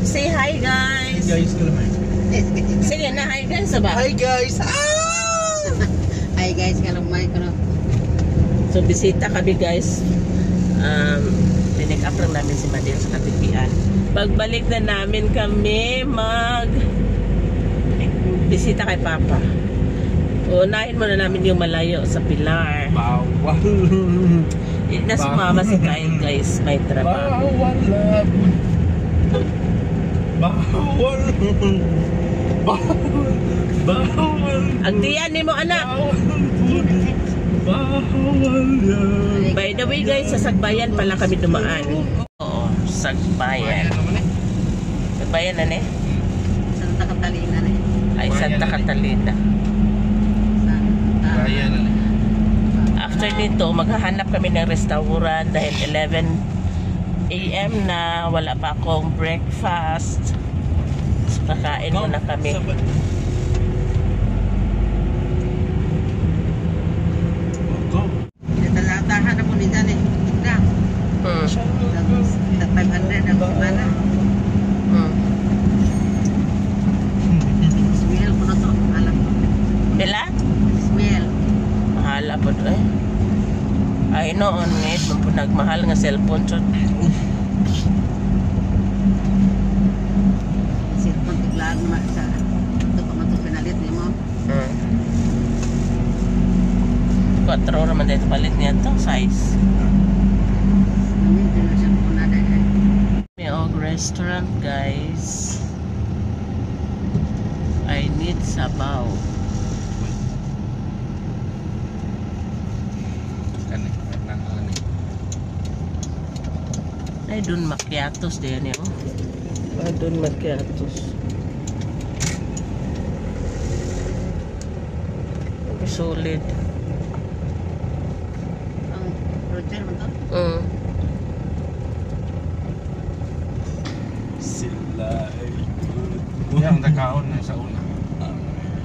Say hi guys. Hi guys, kalamay. Sige na, hi guys ba? Hi guys. Hi guys, kalamay ko no. So bisita kami guys. Pinik up lang namin si Madel sa katipian. Pagbalik na namin kami bisita kay Papa. Unahin muna namin yung malayo sa Pilar. Bawal. Na sumama si Kyle guys, may trabaho. Bawal love. Bawal. Bawal. Bawal. Ang tiyan ni mo anak. Bawal yan. By the way guys, sa Sagbayan pala kami dumaan. Oo, Sagbayan. Sagbayan na ne? Santa Catalina na. Ay, Santa Catalina. Bayan na. After nito, maghahanap kami ng restaurant dahil 11 AM na wala pa akong breakfast. So, kakain muna kami. Talatahan na po ni Jan eh. Tignan. 500 ang semana. Ismail ko na to. Alam ko. Bila? Ismail. Mahal po ito eh. Ay noon ngayon, nagmahal nga cellphone. Cellphone tiglaan mo sa ito pa man ito pinalit ni mo. 4 naman dito palit niya ito, size. Namin ito na cellphone na dahil. May restaurant guys. I need sabaw. Ay, dun macchiatos din yun. Ah, dun macchiatos. Solid. Ang Roger mo to? Sila ay good. Yan, nakaon na sa una.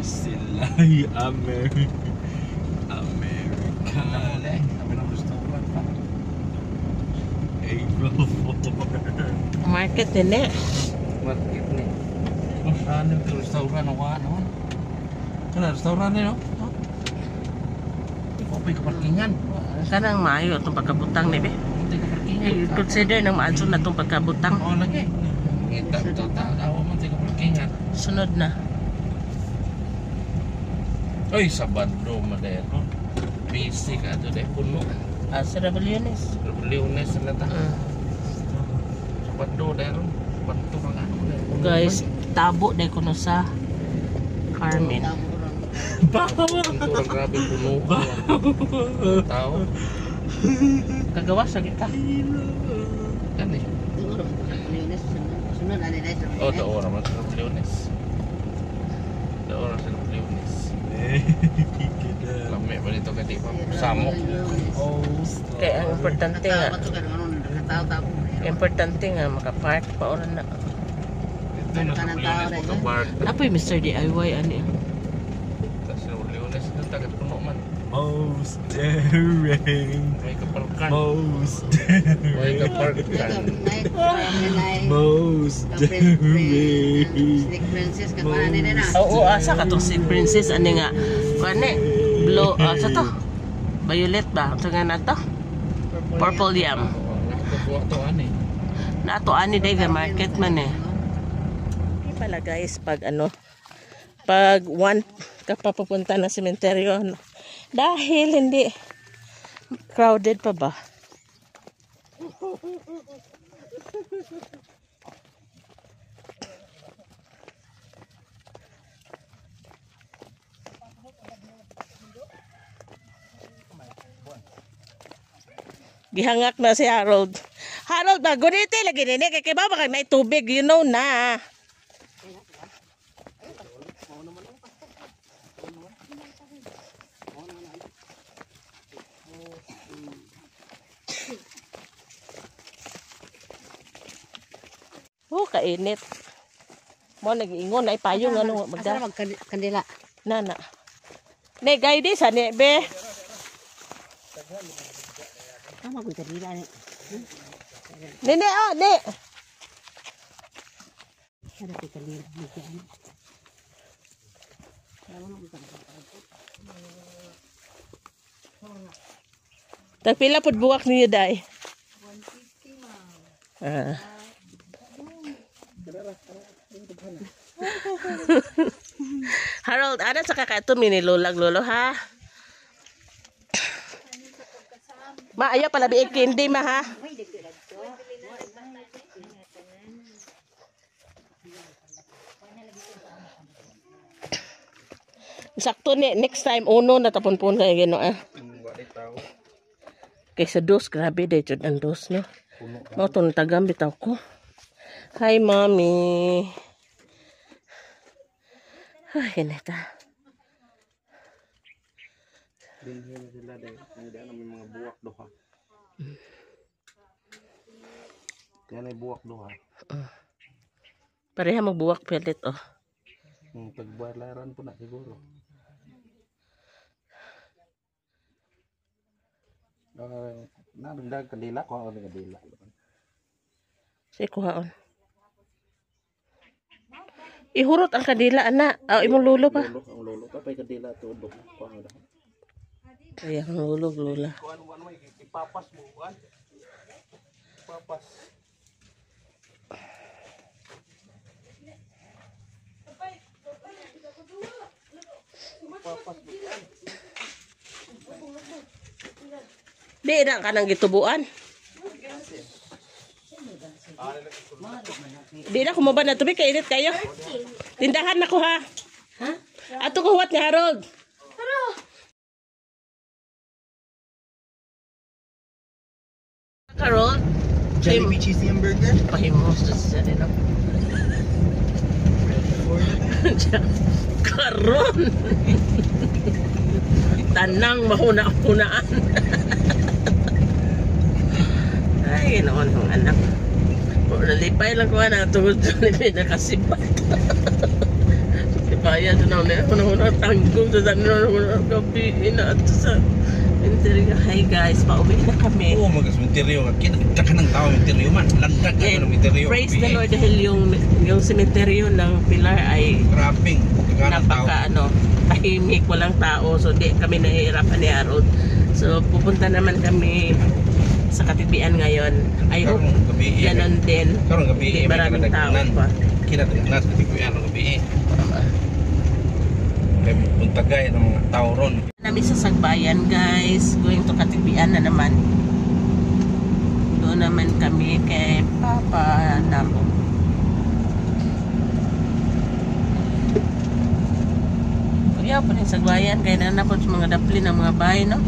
Sila ay America. Sabi ng restaurant pa. April 4. Market din eh. Market ni. Ano yung restaurant o ano? Kana restaurant ni no? Kopi ka parkingan. Kanang maayo itong pagkabutang ni be. Consider ng maansun na itong pagkabutang. Oo lagi. Ito tao man tayo parkingan. Sunod na. Oy, Sabado madero. Busy ka ito dahil puno. Sa Rebeliones. Leones na ta. Sabado dahil. Sabado kang ano dahil. Guys, tabo dahil ko no sa Carmen. Bawal! Ito ang grabe puno. Bawal! Tao. Kagawa sa kita. Yan eh. Siguro, Leones, sunod na nila sa Oh, daora man sa Leones. Daora sa Leones. Lami ba dito ka di pa? Samok. Kaya ang importante nga. Importante nga makapark pa oran na. Ito na sa Leones magkabark. Apoy Mr. DIY ani. Sa Leones ito tagat puno man. Most daring, May kaparkan. most daring, May kaparkan. most daring. Snake Princess, katmana nila na. Oo, asa ka to si Princess ani nga. Kani blue sa to. Violet ba? Sa nga na to? Purple yam. Ito ani. Na to ani day ga market man eh. Hindi pala guys pag pag one ka papupunta na sementeryo dahil hindi crowded pa ba. Gihangak na si Harold. Harold, guniti lagi nini. Kaya ba baka may tubig, you know na. Oh, kainit. Mo nag-iingon ay payong Asa magkandila. Nana. Ne guide sa ne be. Magkandila ni. Ne. Ada pikalin diyan. Tagpila pud buwak niyo day? 150 ma'am. Harold, ada sa kakaitom ni lulag lolo ha? Ma, ayaw pala biig hindi ma ha? Sakto ni, next time uno natapunpun kayo gino ah. Kaysa dos, grabe day jud ang dos no. Mo to tagam bitaw ko. Hi mommy. Ay, neta. Dinhin sila dahil hindi naman mga buwak doha. Yan ay buwak doha. Pareha magbuwak pelit oh. Pagbayaran po na siguro. Nagdag kadila ko ako kadila. Si kuhaon. Ihurot ang kadila ana. Imong lulo pa. Ang lolo pa pay kadila tudok ko ano. Kaya ang lulo lula. Kuan may ipapas mo kuan. Ipapas. Di na ka nang gitubuan. Di na kumaban na tubig, kainit kayo. Tindahan na ko ha. Ha? Ato ko huwat nga Harold. Harold? Jollibee cheesy hamburger. Pahimos na siya rin ako. Karon. Tanang mahuna-hunaan. Ay, ginoon ng anak. Nalipay lang ko na tungod sa nipay na kasipat. Lipaya doon ako na hunahuna tanggong sa tanong gabi na ato sa interior. Hi guys, pauwi na kami. Oo, mag-cementerio ka. Kita ka ng tao cementerio man. Landag ka ng cementerio. Praise the Lord dahil yung cementerio ng Pilar ay grabbing. napaka tahimik, walang tao. So di kami nahihirapan ni Harold. So pupunta naman kami sa Katibian ngayon. I hope ganon din. Karong gabi, Hindi maraming tao pa. Kita nas Katibian ng gabi. Kaya puntagay ng mga tao ron. Namin sa Sagbayan guys, going to Katibian na naman. Doon naman kami kay Papa Namo. Kuya po rin Sagbayan, kaya na po sa mga dapli ng mga bahay no.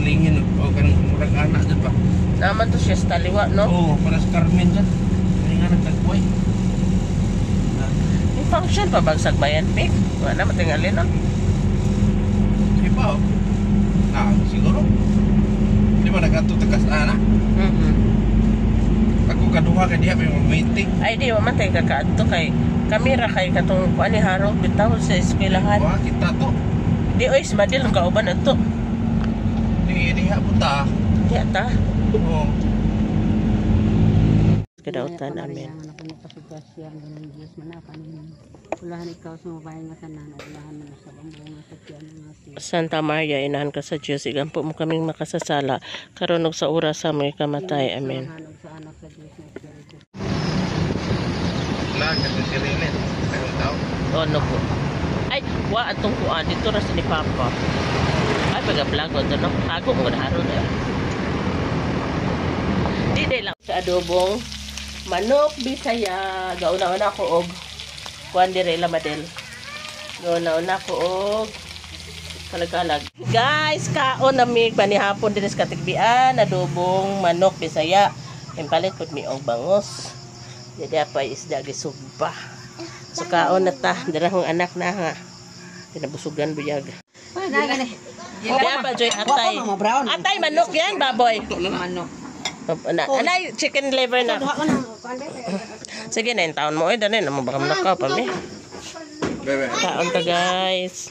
Lingin o kanang murag anak dyan pa. Naman to siya sa taliwa, no? Oo, para sa Carmen dyan. Kaya nga nagtagpuay. May function pa bang Sagbayan, Pig? Wala na, matingalin, no? Sige pa, oh. Siguro. Di ba nagkatutakas anak? Ako kaduha kay diha may meeting. Ay, di, mamatay kakaadto kay kamera kay katong kuan ni Harold bitaw sa eskwelahan. Wah, kita to. Di, oy, madil ang kauban na to. Diha po ta. Di, ata. Oo. Kadautan namin. Ulahan ikaw sa mabahay nga tanan, ulahan mo sa bambong nga sakyan nga si Santa Maria, inahan ka sa Diyos. Igampo mo kaming makasasala. Karunog sa oras sa mga kamatay. Amen. hanog sa anak sa Diyos na Espiritu. Lag, kasi si Rinet. Ayun tao. O, no po. Ay, wa, atong kuan. Dito ras ni Papa. Ay, pag-vlog o ito, no? Ako mo na Harold. Di lang sa adobong manok Bisaya. Gauna-una ko og kuan dire lamadel. Gauna-una ko og kalag-kalag. Guys, kaon nami panihapon din sa Katibian, adobong manok Bisaya. Impalit pud mi og bangos. Jadi apa isda gisugba. So kaon na ta, darahong anak na ha. Tinabusugan buyag. Na gani. Kaya pa Joy atay. Atay manok yan, baboy. Manok. Anay, chicken liver na. Sige na yung taon mo. Dali na mo baka manakaw pa mi. Bebe. Taon ka guys.